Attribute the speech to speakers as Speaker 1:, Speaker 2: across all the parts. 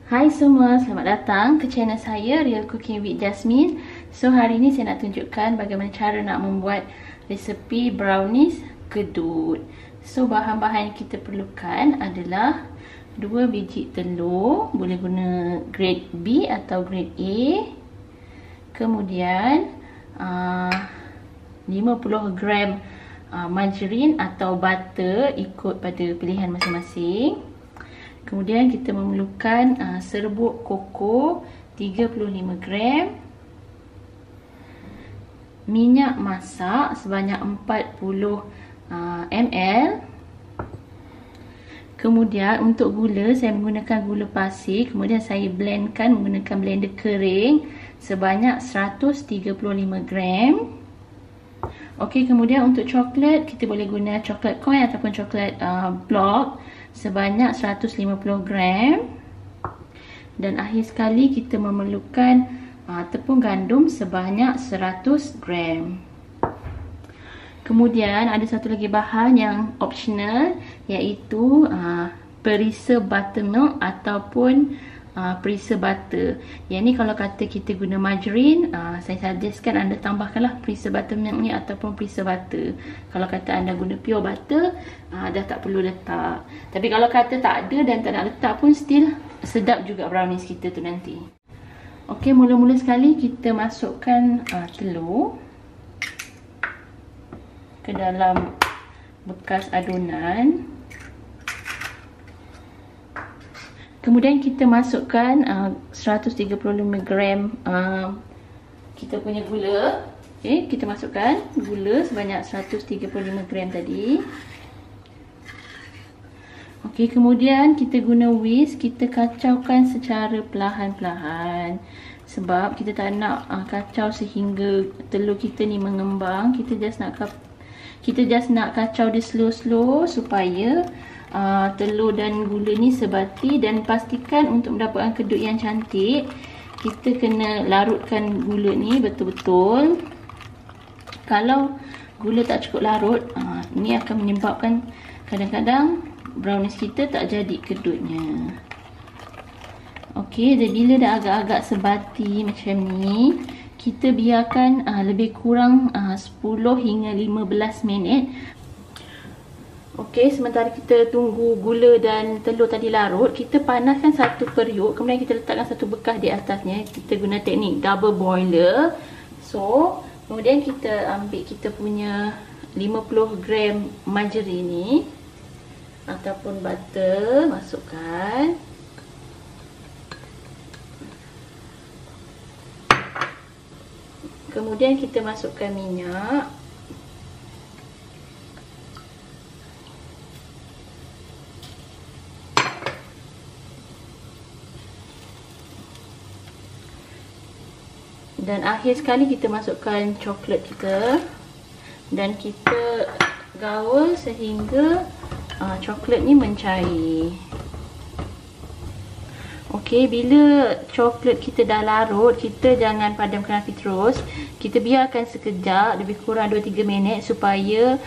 Speaker 1: Hai semua, selamat datang ke channel saya, Real Cooking with Jasmine. So hari ini saya nak tunjukkan bagaimana cara nak membuat resepi brownies kedut. So bahan-bahan yang kita perlukan adalah 2 biji telur, boleh guna grade B atau grade A. Kemudian 50 gram margarin atau butter, ikut pada pilihan masing-masing. Kemudian kita memerlukan serbuk koko 35 gram, minyak masak sebanyak 40 ml. Kemudian untuk gula, saya menggunakan gula pasir. Kemudian saya blendkan menggunakan blender kering sebanyak 135 gram. Okey, kemudian untuk coklat, kita boleh guna coklat coin ataupun coklat block sebanyak 150 gram. Dan akhir sekali kita memerlukan tepung gandum sebanyak 100 gram. Kemudian ada satu lagi bahan yang optional, iaitu perisa buttermilk ataupun perisa butter. Yang ni kalau kata kita guna margarine, saya suggestkan anda tambahkanlah perisa buttermilk ni ataupun perisa butter. Kalau kata anda guna pure butter, dah tak perlu letak. Tapi kalau kata tak ada dan tak nak letak pun still sedap juga brownies kita tu nanti. Okey, mula-mula sekali kita masukkan telur ke dalam bekas adunan. Kemudian kita masukkan 135 gram kita punya gula. Okey, kita masukkan gula sebanyak 135 gram tadi. Okey, kemudian kita guna whisk, kita kacaukan secara perlahan-lahan. Sebab kita tak nak kacau sehingga telur kita ni mengembang. Kita just nak kacau dia slow-slow supaya telur dan gula ni sebati. Dan pastikan untuk mendapatkan kedut yang cantik, kita kena larutkan gula ni betul-betul. Kalau gula tak cukup larut, ni akan menyebabkan kadang-kadang brownies kita tak jadi kedutnya. Okey, jadi bila dah agak-agak sebati macam ni, kita biarkan lebih kurang 10 hingga 15 minit. Okey, sementara kita tunggu gula dan telur tadi larut, kita panaskan satu periuk. Kemudian kita letakkan satu bekas di atasnya. Kita guna teknik double boiler. So, kemudian kita ambil kita punya 50 gram margarin ni ataupun butter, masukkan. Kemudian kita masukkan minyak. Dan akhir sekali kita masukkan coklat kita. Dan kita gaul sehingga coklat ni mencair. Okey, bila coklat kita dah larut, kita jangan padamkan api terus. Kita biarkan sekejap, lebih kurang 2-3 minit supaya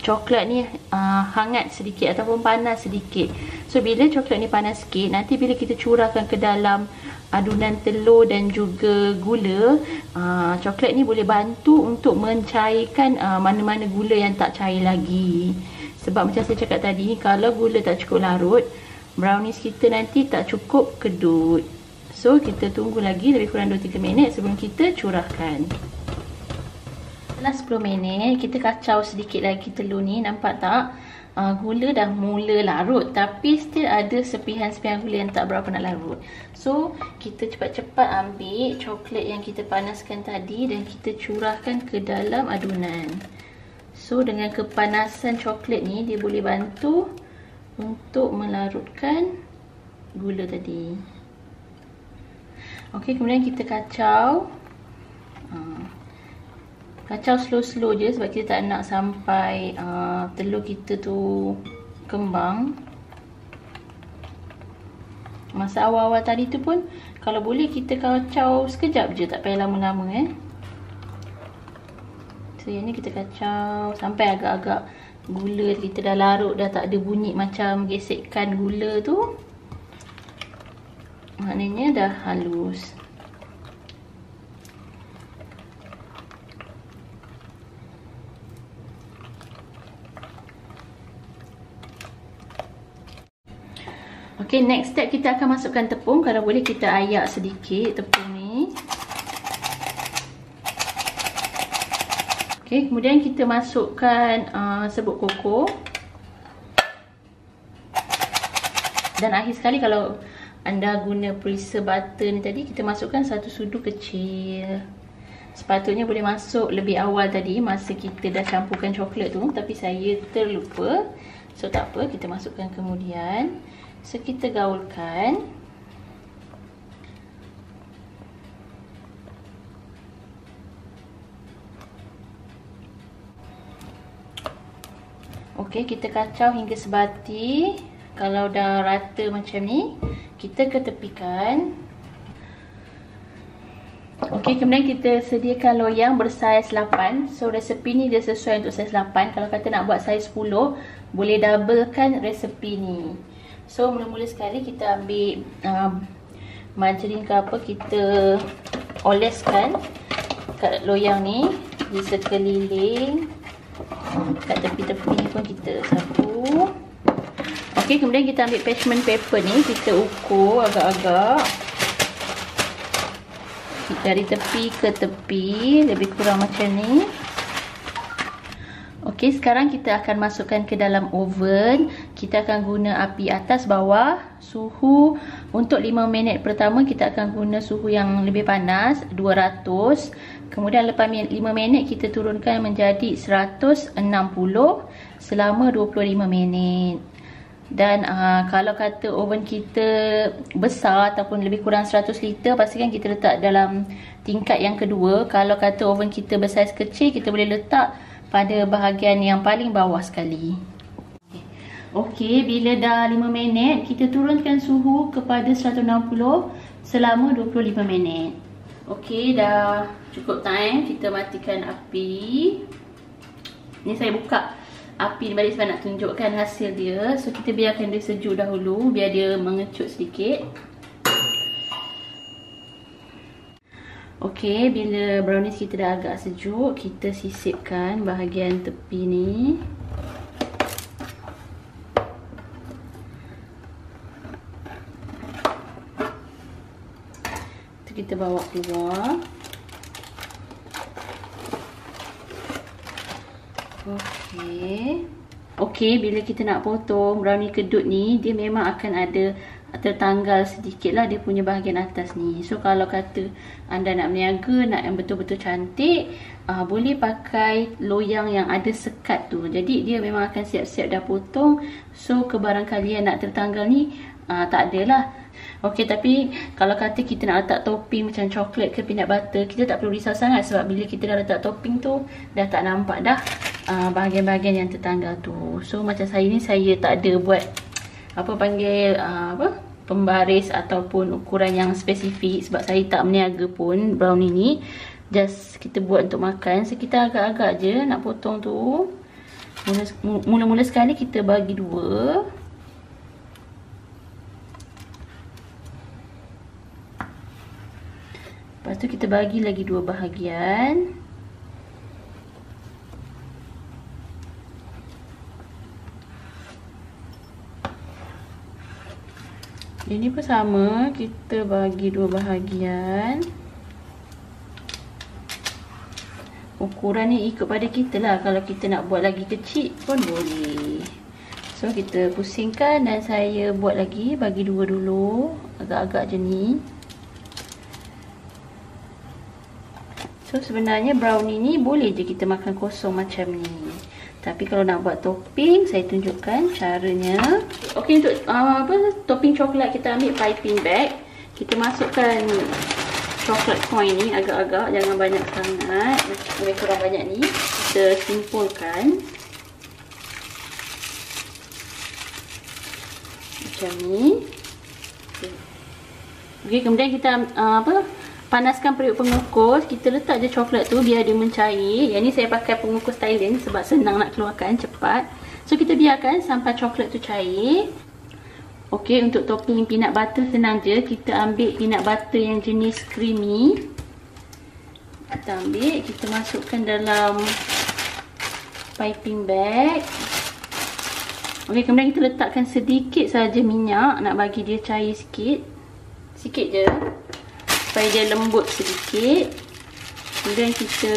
Speaker 1: coklat ni hangat sedikit ataupun panas sedikit. So bila coklat ni panas sikit, nanti bila kita curahkan ke dalam adunan telur dan juga gula, coklat ni boleh bantu untuk mencairkan mana-mana gula yang tak cair lagi. Sebab macam saya cakap tadi, kalau gula tak cukup larut, brownies kita nanti tak cukup kedut. So kita tunggu lagi lebih kurang 2-3 minit sebelum kita curahkan. Setelah 10 minit, kita kacau sedikit lagi telur ni. Nampak tak? Gula dah mula larut, tapi still ada sepihan-sepihan gula yang tak berapa nak larut. So kita cepat-cepat ambil coklat yang kita panaskan tadi dan kita curahkan ke dalam adunan. So dengan kepanasan coklat ni, dia boleh bantu untuk melarutkan gula tadi. Okey, kemudian kita kacau. Kacau slow-slow je sebab kita tak nak sampai telur kita tu kembang. Masa awal-awal tadi tu pun, kalau boleh kita kacau sekejap je, tak payah lama-lama So yang ni kita kacau sampai agak-agak gula kita dah larut, dah tak ada bunyi macam gesekkan gula tu. Maknanya dah halus. Okey, next step kita akan masukkan tepung. Kalau boleh kita ayak sedikit tepung ni. Okey, kemudian kita masukkan serbuk koko. Dan akhir sekali kalau anda guna preserve butter ni tadi, kita masukkan 1 sudu kecil. Sepatutnya boleh masuk lebih awal tadi masa kita dah campurkan coklat tu, tapi saya terlupa. So tak apa, kita masukkan kemudian. So kita gaulkan. Okey, kita kacau hingga sebati. Kalau dah rata macam ni, kita ketepikan. Okey, kemudian kita sediakan loyang bersaiz 8. So resepi ni dia sesuai untuk saiz 8. Kalau kata nak buat saiz 10, boleh doublekan resepi ni. So mula-mula sekali kita ambil margarin ke apa, kita oleskan kat loyang ni di sekeliling. Kat tepi-tepi ni pun kita sapu. Okey, kemudian kita ambil parchment paper ni, kita ukur agak-agak dari tepi ke tepi, lebih kurang macam ni. Okey, sekarang kita akan masukkan ke dalam oven. Kita akan guna api atas bawah. Suhu untuk 5 minit pertama kita akan guna suhu yang lebih panas, 200. Kemudian lepas 5 minit kita turunkan menjadi 160 selama 25 minit. Dan kalau kata oven kita besar ataupun lebih kurang 100 liter, pastikan kita letak dalam tingkat yang kedua. Kalau kata oven kita bersaiz kecil, kita boleh letak pada bahagian yang paling bawah sekali. Okey, bila dah 5 minit, kita turunkan suhu kepada 160 selama 25 minit. Okey, dah cukup time, kita matikan api. Ni saya buka api ni balik sebab nak tunjukkan hasil dia. So kita biarkan dia sejuk dahulu biar dia mengecut sedikit. Okey, bila brownies kita dah agak sejuk, kita sisipkan bahagian tepi ni. Kita bawa keluar. Okey, bila kita nak potong brownie kedut ni, dia memang akan ada tertanggal sedikit lah dia punya bahagian atas ni. So kalau kata anda nak berniaga, nak yang betul-betul cantik, boleh pakai loyang yang ada sekat tu. Jadi dia memang akan siap-siap dah potong. So kebarangkalian nak tertanggal ni tak adalah. Okey, tapi kalau kata kita nak letak topping macam coklat ke peanut butter, kita tak perlu risau sangat sebab bila kita dah letak topping tu, dah tak nampak dah bahagian-bahagian yang tertanggal tu. So macam saya ni, saya tak ada buat apa panggil pembaris ataupun ukuran yang spesifik sebab saya tak berniaga pun brownie ni. Just kita buat untuk makan. So kita agak-agak je nak potong tu. Mula-mula sekali kita bagi dua. Lepas tu kita bagi lagi dua bahagian. Ini pun sama, kita bagi dua bahagian. Ukuran ni ikut pada kita lah. Kalau kita nak buat lagi kecil pun boleh. So kita pusingkan dan saya buat lagi, bagi dua dulu. Agak-agak je ni. So sebenarnya brownie ni boleh je kita makan kosong macam ni. Tapi kalau nak buat topping, saya tunjukkan caranya. Okey, untuk topping coklat kita ambil piping bag. Kita masukkan coklat coin ni agak-agak, jangan banyak sangat. Lebih kurang banyak ni. Kita simpulkan. Macam ni. Okey, kemudian kita panaskan periuk pengukus. Kita letak je coklat tu biar dia mencair. Yang ni saya pakai pengukus Thailand sebab senang nak keluarkan cepat. So kita biarkan sampai coklat tu cair. Okey, untuk topping peanut butter senang je. Kita ambil peanut butter yang jenis creamy. Kita ambil, kita masukkan dalam piping bag. Okey, kemudian kita letakkan sedikit saja minyak, nak bagi dia cair sikit. Sikit je. Supaya dia lembut sedikit. Kemudian kita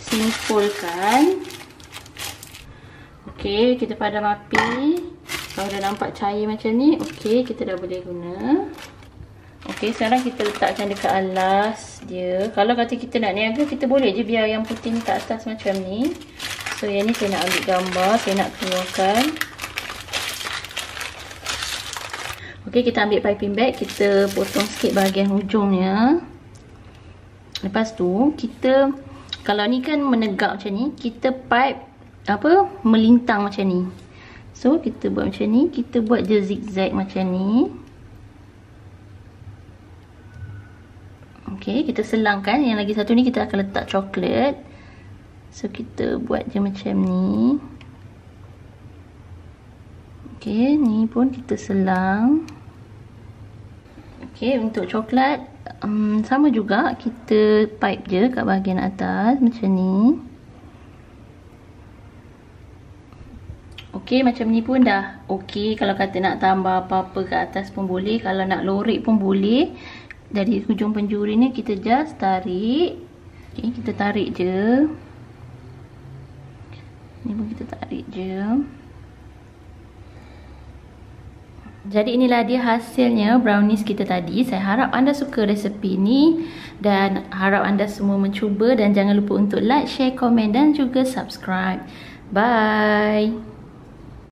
Speaker 1: simpulkan. Okey, kita padam api. Kalau dah nampak cair macam ni, okey, kita dah boleh guna. Okey, sekarang kita letakkan dekat alas dia. Kalau kata kita nak niaga, kita boleh je biar yang putih ni kat atas macam ni. So, yang ni saya nak ambil gambar, saya nak keluarkan. Okey, kita ambil piping bag, kita potong sikit bahagian hujungnya. Lepas tu, kita, kalau ni kan menegak macam ni, kita pipe, melintang macam ni. So, kita buat macam ni, kita buat je zigzag macam ni. Okey, kita selangkan. Yang lagi satu ni kita akan letak coklat. So, kita buat je macam ni. Okey, ni pun kita selang. Okey, untuk coklat sama juga, kita pipe je kat bahagian atas macam ni. Okey, macam ni pun dah okey. Kalau kata nak tambah apa-apa kat atas pun boleh. Kalau nak lorek pun boleh. Dari hujung penjuri ni kita just tarik. Okey, kita tarik je. Ni pun kita tarik je. Jadi inilah dia hasilnya brownies kita tadi. Saya harap anda suka resepi ni dan harap anda semua mencuba, dan jangan lupa untuk like, share, komen dan juga subscribe. Bye.